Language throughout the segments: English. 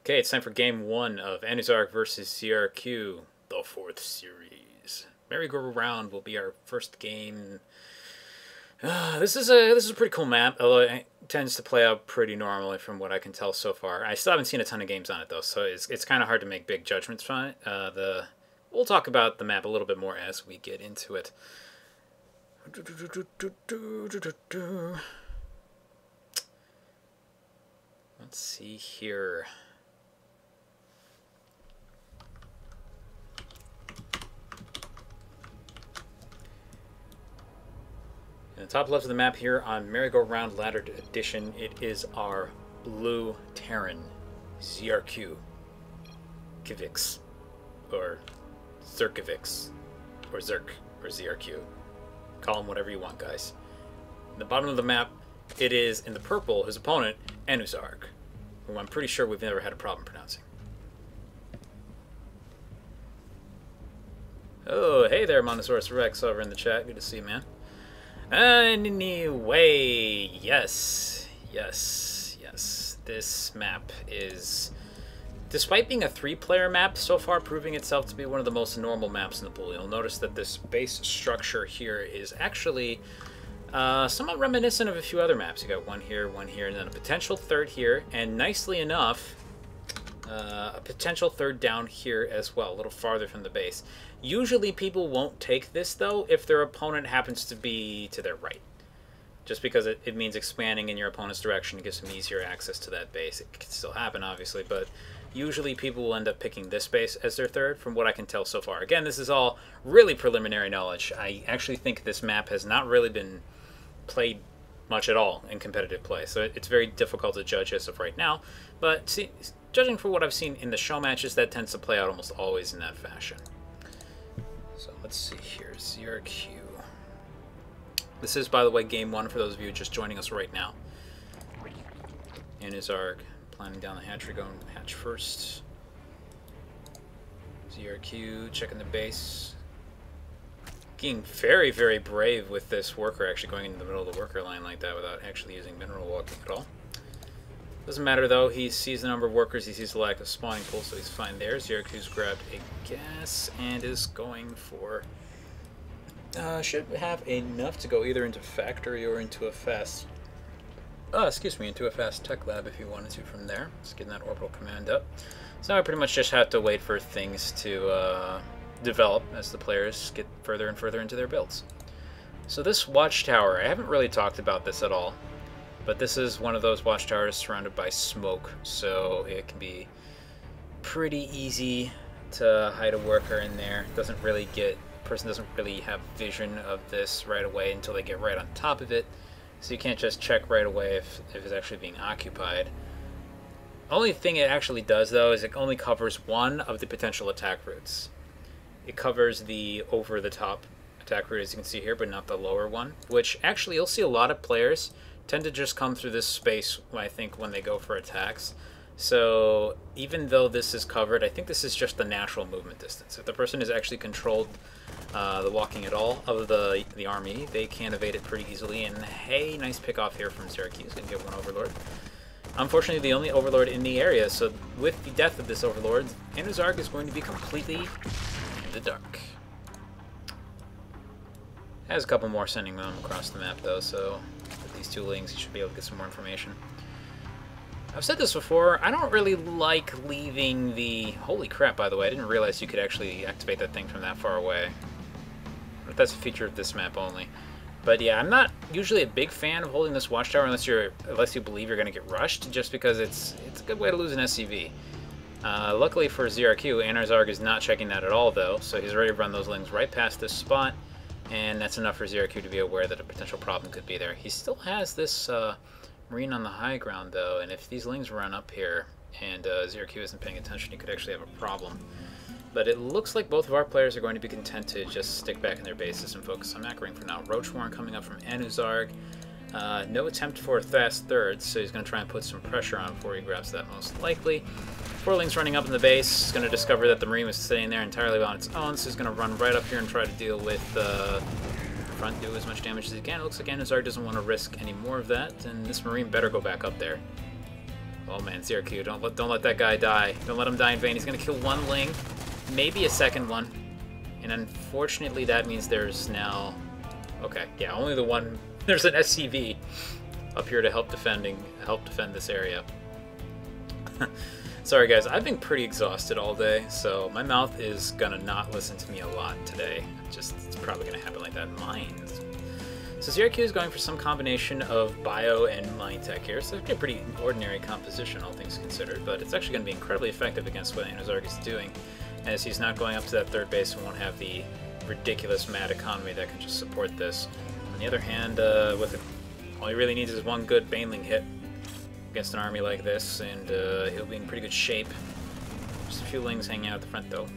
Okay, it's time for game one of Anuzarg versus zrq, the 4th series. Merry-Go-Round will be our first game. This is a pretty cool map, although it tends to play out pretty normally from what I can tell so far. I still haven't seen a ton of games on it though, so it's kind of hard to make big judgments on it. We'll talk about the map a little bit more as we get into it. Let's see here. In the top left of the map here on Merry-Go-Round Laddered Edition, it is our blue Terran, zrqkyvx, or zrqkyvx, or Zerk, or zrq. Call him whatever you want, guys. In the bottom of the map, it is, in the purple, his opponent, Anuzarg, who I'm pretty sure we've never had a problem pronouncing. Oh, hey there, Monosaurus Rex over in the chat. Good to see you, man. Anyway, yes. This map is, despite being a 3-player map, so far proving itself to be one of the most normal maps in the pool. You'll notice that this base structure here is actually somewhat reminiscent of a few other maps. You got one here, and then a potential third here, and nicely enough, a potential third down here as well, a little farther from the base. Usually people won't take this, though, if their opponent happens to be to their right. Just because it means expanding in your opponent's direction, it gives them easier access to that base. It can still happen, obviously, but usually people will end up picking this base as their third, from what I can tell so far. Again, this is all really preliminary knowledge. I actually think this map has not really been played much at all in competitive play, so it's very difficult to judge as of right now. But see, judging for what I've seen in the show matches, that tends to play out almost always in that fashion. So let's see here, zrq. This is, by the way, game one for those of you just joining us right now. Anuzarg planning down the hatchery, going hatch first. zrq checking the base. Being very, very brave with this worker actually going into the middle of the worker line like that without actually using mineral walking at all. Doesn't matter though, he sees the number of workers, he sees the lack of spawning pool, so he's fine there. zrq's grabbed a gas and is going for... should have enough to go either into factory or into a fast... into a fast tech lab if he wanted to from there. Just getting that orbital command up. So now I pretty much just have to wait for things to develop as the players get further and further into their builds. So this watchtower, I haven't really talked about this at all. But this is one of those watchtowers surrounded by smoke, so it can be pretty easy to hide a worker in there. Person doesn't really have vision of this right away until they get right on top of it. So you can't just check right away if it's actually being occupied. Only thing it actually does though is it only covers one of the potential attack routes. It covers the over-the-top attack route as you can see here, but not the lower one, which actually you'll see a lot of players tend to just come through this space, I think, when they go for attacks. So even though this is covered, I think this is just the natural movement distance. If the person has actually controlled the walking at all of the army, they can evade it pretty easily. And hey, nice pick off here from zrq. He's going to get one Overlord. Unfortunately, the only Overlord in the area, so with the death of this Overlord, Anuzarg is going to be completely in the dark. Has a couple more sending them across the map though, so with these 2 links you should be able to get some more information. I've said this before, I don't really like leaving the... Holy crap, by the way, I didn't realize you could actually activate that thing from that far away. But that's a feature of this map only. But yeah, I'm not usually a big fan of holding this watchtower unless you believe you're going to get rushed, just because it's a good way to lose an SCV. Luckily for zrq, Anuzarg is not checking that at all though, so he's ready to run those lings right past this spot. And that's enough for zrq to be aware that a potential problem could be there. He still has this Marine on the high ground, though, and if these lings run up here and zrq isn't paying attention, he could actually have a problem. But it looks like both of our players are going to be content to just stick back in their bases and focus on macroing for now. Roach Warren coming up from Anuzarg. No attempt for a fast third, so he's going to try and put some pressure on before he grabs that most likely. 4 lings running up in the base. He's going to discover that the Marine was sitting there entirely on its own, so he's going to run right up here and try to deal with front, do as much damage as he can. It looks like Anuzarg doesn't want to risk any more of that, and this Marine better go back up there. Oh man, zrq, don't let that guy die. Don't let him die in vain. He's gonna kill one Ling, maybe a second one. And unfortunately that means there's now... Okay, yeah, only the one... There's an SCV up here to help defend this area. Sorry guys, I've been pretty exhausted all day, so my mouth is gonna not listen to me a lot today. It's probably gonna happen like that. Mines. So zrq is going for some combination of bio and mine tech here, so it's a pretty ordinary composition, all things considered, but it's actually going to be incredibly effective against what Anuzarg is doing, as he's not going up to that third base and won't have the ridiculous mad economy that can just support this. On the other hand, all he really needs is one good Baneling hit against an army like this, and he'll be in pretty good shape. Just a few Lings hanging out at the front, though.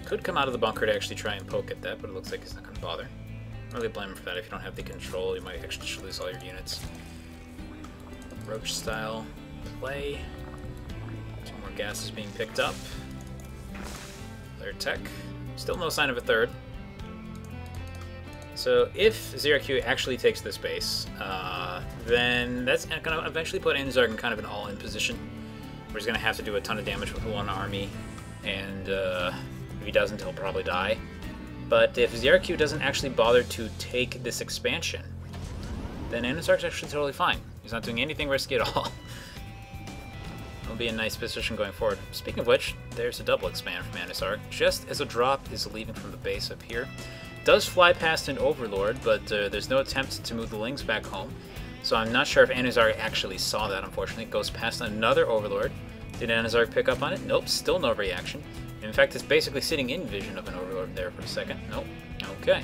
Could come out of the bunker to actually try and poke at that, but it looks like he's not going to bother. I don't really blame him for that. If you don't have the control, you might actually just lose all your units. Roach style play. Two more gases being picked up. Third tech. Still no sign of a third. So if zrq actually takes this base, then that's going to eventually put Anuzarg in kind of an all-in position, where he's going to have to do a ton of damage with one army, and if he doesn't, he'll probably die. But if zrq doesn't actually bother to take this expansion, then Anuzarg's actually totally fine. He's not doing anything risky at all. It'll be a nice position going forward. Speaking of which, there's a double expand from Anuzarg, just as a drop is leaving from the base up here. Does fly past an Overlord, but there's no attempt to move the Lings back home. So I'm not sure if Anuzarg actually saw that, unfortunately. It goes past another Overlord. Did Anuzarg pick up on it? Nope, still no reaction. In fact, it's basically sitting in vision of an Overlord there for a second. Nope. Okay.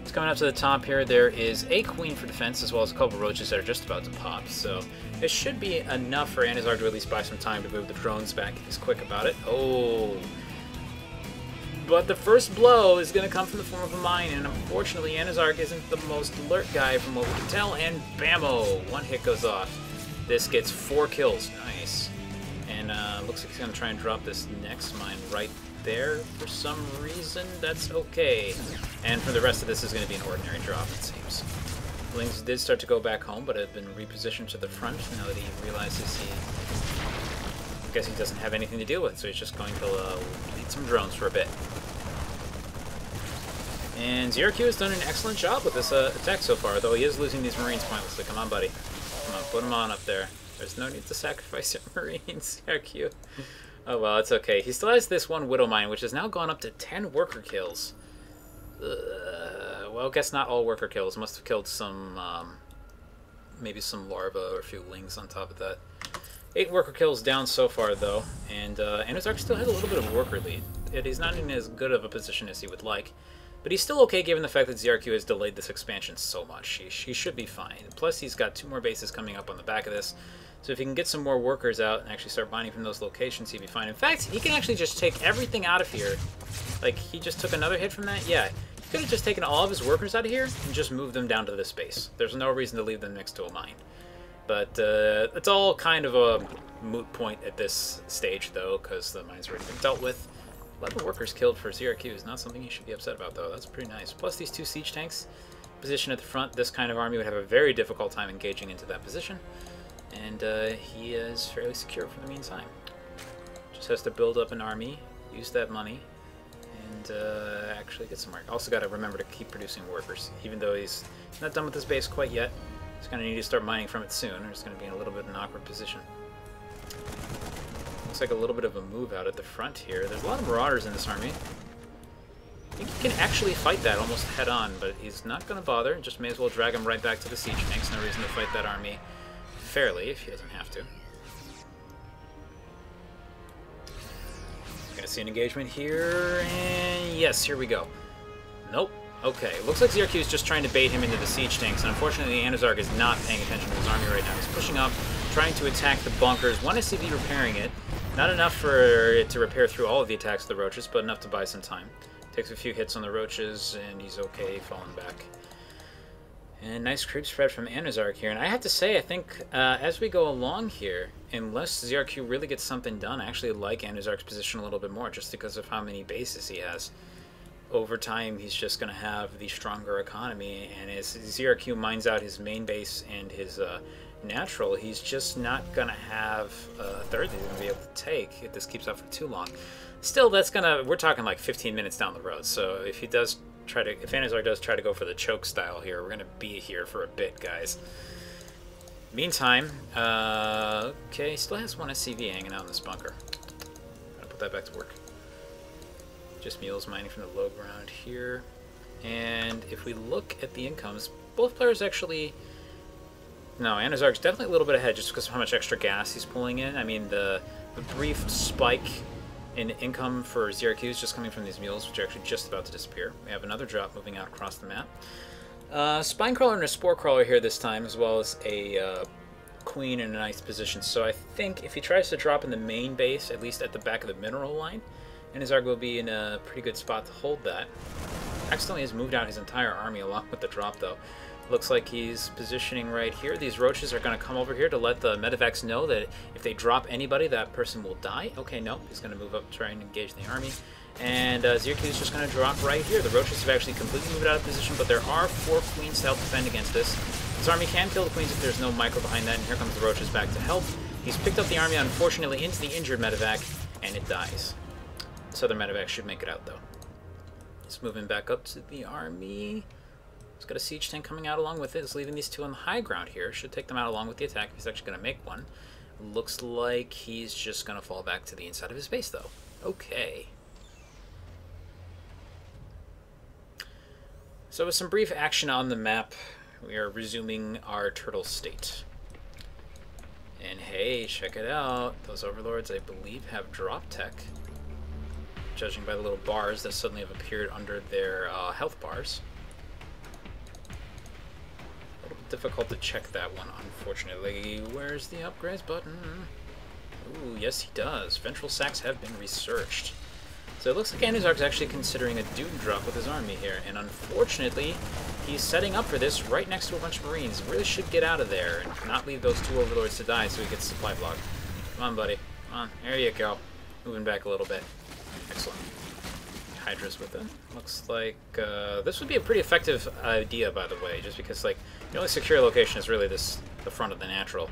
It's coming up to the top here. There is a Queen for defense, as well as a couple Roaches that are just about to pop. So it should be enough for Anuzarg to at least buy some time to move the drones back if he's quick about it. Oh. But the first blow is going to come from the form of a mine, and unfortunately Anuzarg isn't the most alert guy from what we can tell, and bammo! One hit goes off. This gets 4 kills. Nice. And looks like he's going to try and drop this next mine right there for some reason. That's okay. And for the rest of this is going to be an ordinary drop, it seems. Lings did start to go back home, but have been repositioned to the front now that he realizes I guess he doesn't have anything to deal with, so he's just going to lead some drones for a bit. And zrq has done an excellent job with this attack so far, though he is losing these Marines pointlessly. Come on, buddy. Come on, put him on up there. There's no need to sacrifice your Marines, zrq. Oh well, it's okay. He still has this one Widow Mine, which has now gone up to 10 worker kills. Well, I guess not all worker kills. Must have killed some, maybe some larvae or a few Lings on top of that. 8 worker kills down so far, though, and Anuzarg still has a little bit of a worker lead. He's not in as good of a position as he would like, but he's still okay given the fact that zrq has delayed this expansion so much. He should be fine. Plus, he's got 2 more bases coming up on the back of this, so if he can get some more workers out and actually start mining from those locations, he'd be fine. In fact, he can actually just take everything out of here. Like, he just took another hit from that? Yeah. He could have just taken all of his workers out of here and just moved them down to this base. There's no reason to leave them next to a mine. But it's all kind of a moot point at this stage, though, because the mine's already been dealt with. 11 workers killed for zrq is not something you should be upset about, though. That's pretty nice. Plus, these 2 siege tanks positioned at the front. This kind of army would have a very difficult time engaging into that position. And he is fairly secure for the meantime. Just has to build up an army, use that money, and actually get some work. Also got to remember to keep producing workers, even though he's not done with his base quite yet. He's going to need to start mining from it soon, or he's going to be in a little bit of an awkward position. Looks like a little bit of a move out at the front here. There's a lot of Marauders in this army. I think he can actually fight that almost head-on, but he's not going to bother. Just may as well drag him right back to the siege tanks. No reason to fight that army fairly if he doesn't have to. Gonna see an engagement here, and yes, here we go. Nope. Okay, looks like zrq is just trying to bait him into the siege tanks, and unfortunately Anuzarg is not paying attention to his army right now. He's pushing up, trying to attack the bunkers. One SCV repairing it. Not enough for it to repair through all of the attacks of the Roaches, but enough to buy some time. Takes a few hits on the Roaches, and he's okay, falling back. And nice creep spread from Anuzarg here. And I have to say, I think as we go along here, unless zrq really gets something done, I actually like Anuzarg's position a little bit more, just because of how many bases he has. Over time, he's just going to have the stronger economy, and as zrq mines out his main base and his natural, he's just not going to have a third that he's going to be able to take if this keeps up for too long. Still, that's going to... We're talking like 15 minutes down the road, so if he does try to... If Anuzarg does try to go for the choke style here, we're going to be here for a bit, guys. Meantime, okay, still has one SCV hanging out in this bunker. Gotta put that back to work. Just mules mining from the low ground here. And if we look at the incomes, both players actually... No, Anuzarg's definitely a little bit ahead just because of how much extra gas he's pulling in. I mean, the brief spike in income for zrq is just coming from these mules, which are actually just about to disappear. We have another drop moving out across the map. Spine crawler and a spore crawler here this time, as well as a queen in a nice position. So I think if he tries to drop in the main base, at least at the back of the mineral line, Anuzarg will be in a pretty good spot to hold that. Accidentally has moved out his entire army along with the drop, though. Looks like he's positioning right here. These roaches are going to come over here to let the medevacs know that if they drop anybody, that person will die. Okay, no, he's going to move up to try and engage the army. And zrq is just going to drop right here. The roaches have actually completely moved out of position, but there are 4 queens to help defend against this. This army can kill the queens if there's no micro behind that, and here comes the roaches back to help. He's picked up the army, unfortunately, into the injured medevac, and it dies. This other medevac should make it out, though. He's moving back up to the army. He's got a siege tank coming out along with it. He's leaving these 2 on the high ground here. Should take them out along with the attack if he's actually going to make one. Looks like he's just going to fall back to the inside of his base, though. Okay. So with some brief action on the map, we are resuming our turtle state. And hey, check it out. Those overlords, I believe, have drop tech. Judging by the little bars that suddenly have appeared under their health bars. A little bit difficult to check that one, unfortunately. Where's the upgrades button? Ooh, yes he does. Ventral sacs have been researched. So it looks like Anuzarg's actually considering a Doom drop with his army here, and unfortunately, he's setting up for this right next to a bunch of Marines. Really should get out of there and not leave those 2 overlords to die so he gets supply block. Come on, buddy. Come on. There you go. Moving back a little bit. Excellent. Hydra's with them. Looks like this would be a pretty effective idea, by the way, just because like the only secure location is really the front of the natural.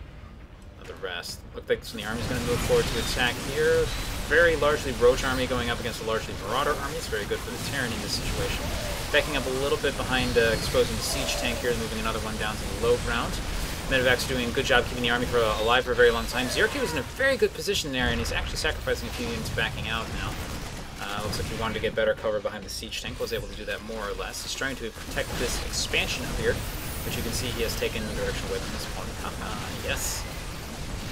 The rest. Looks like the army's going to move forward to attack here. Very largely roach army going up against a largely marauder army. It's very good for the Terran in this situation. Backing up a little bit behind exposing the siege tank here, moving another one down to the low ground. Medevac's doing a good job keeping the army alive for a very long time. zrq is in a very good position there, and he's actually sacrificing a few units backing out now. Looks like he wanted to get better cover behind the siege tank. Was able to do that more or less. He's trying to protect this expansion up here, which you can see he has taken the direction away from this opponent. Yes.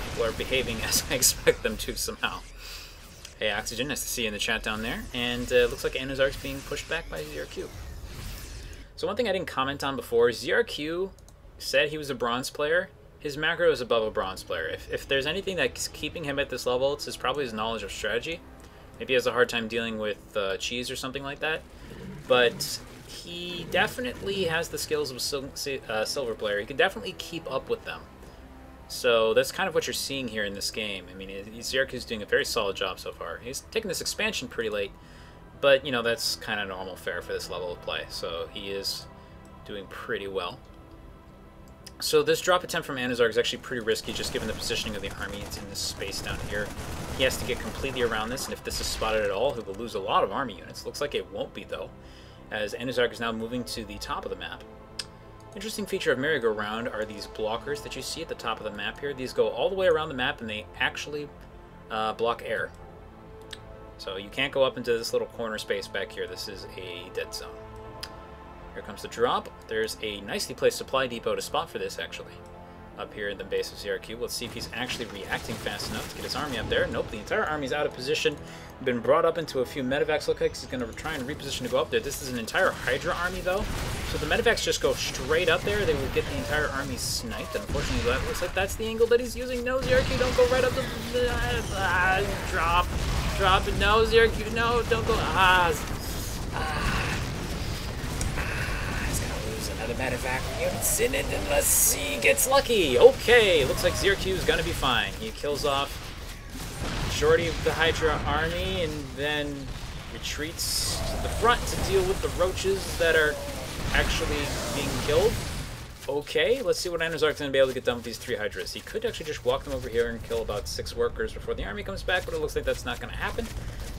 People are behaving as I expect them to somehow. Hey, Oxygen, nice to see you in the chat down there. And looks like Anuzarg's being pushed back by zrq. So one thing I didn't comment on before, zrq said he was a bronze player. His macro is above a bronze player. If there's anything that's keeping him at this level, it's probably his knowledge of strategy. Maybe he has a hard time dealing with cheese or something like that. But he definitely has the skills of a silver player. He can definitely keep up with them. So that's kind of what you're seeing here in this game. I mean, zrq is doing a very solid job so far. He's taken this expansion pretty late, but, you know, that's kind of normal fare for this level of play. So he is doing pretty well. So this drop attempt from Anuzarg is actually pretty risky, just given the positioning of the army. It's in this space down here. He has to get completely around this, and if this is spotted at all, he will lose a lot of army units. Looks like it won't be, though, as Anuzarg is now moving to the top of the map. Interesting feature of merry-go-round are these blockers that you see at the top of the map here. These go all the way around the map, and they actually block air. So you can't go up into this little corner space back here. This is a dead zone. Here comes the drop. There's a nicely placed supply depot to spot for this, actually. Up here in the base of zrq. Let's see if he's actually reacting fast enough to get his army up there. Nope, the entire army's out of position. Been brought up into a few medevacs. Looks like he's going to try and reposition to go up there. This is an entire Hydra army, though. So the medevacs just go straight up there. They will get the entire army sniped. Unfortunately, that looks like that's the angle that he's using. No, zrq, don't go right up the... drop. No, zrq, no, don't go... Another medevac units in it, and let's see, he gets lucky. Okay, looks like zrq is gonna be fine. He kills off majority of the Hydra army and then retreats to the front to deal with the roaches that are actually being killed. okay. Let's see what Anuzarg's going to be able to get done with these 3 Hydras. He could actually just walk them over here and kill about 6 workers before the army comes back, but it looks like that's not going to happen.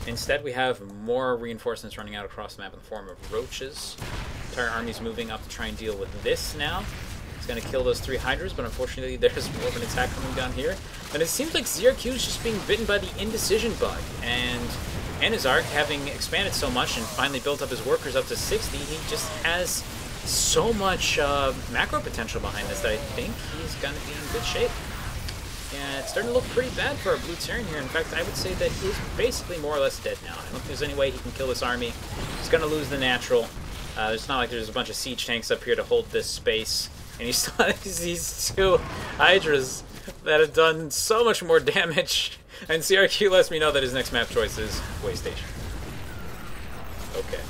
Instead, we have more reinforcements running out across the map in the form of roaches. Entire army's moving up to try and deal with this now. He's going to kill those 3 Hydras, but unfortunately there's more of an attack coming down here. And it seems like zrq is just being bitten by the indecision bug. And Anuzarg, having expanded so much and finally built up his workers up to 60, he just has so much macro potential behind this that I think he's going to be in good shape. Yeah, it's starting to look pretty bad for our Blue Terran here. In fact, I would say that he's basically more or less dead now. I don't think there's any way he can kill this army. He's going to lose the natural. It's not like there's a bunch of siege tanks up here to hold this space. And he still has these 2 Hydras that have done so much more damage. And zrq lets me know that his next map choice is Waystation. Okay.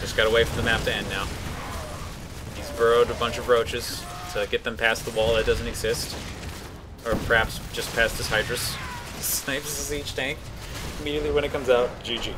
Just gotta wait for the map to end now. He's burrowed a bunch of roaches to get them past the wall that doesn't exist. Or perhaps just past his Hydras. Snipes the siege tank immediately when it comes out. GG.